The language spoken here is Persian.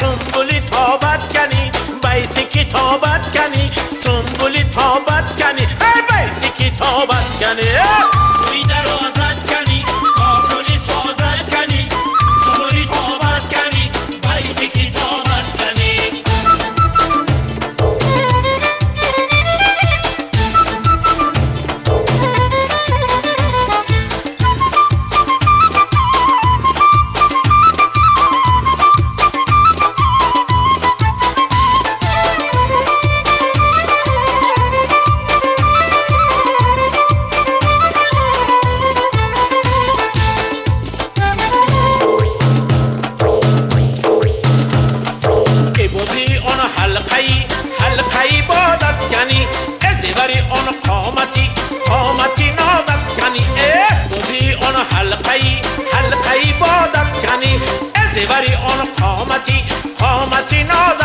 سنبولی تابت کنی بیتی کتابت کنی سنبولی تابت کنی ای بیتی کتابت کنی توی درازت کنی کاکلی سازت کنی سنبولی تابت کنی بیتی کتابت کنی حلقه‌ای بادت کنی ازوری اون قامتی نازت کنی بازی اون حلقه‌ای بادت کنی ازوری اون قامتی نازت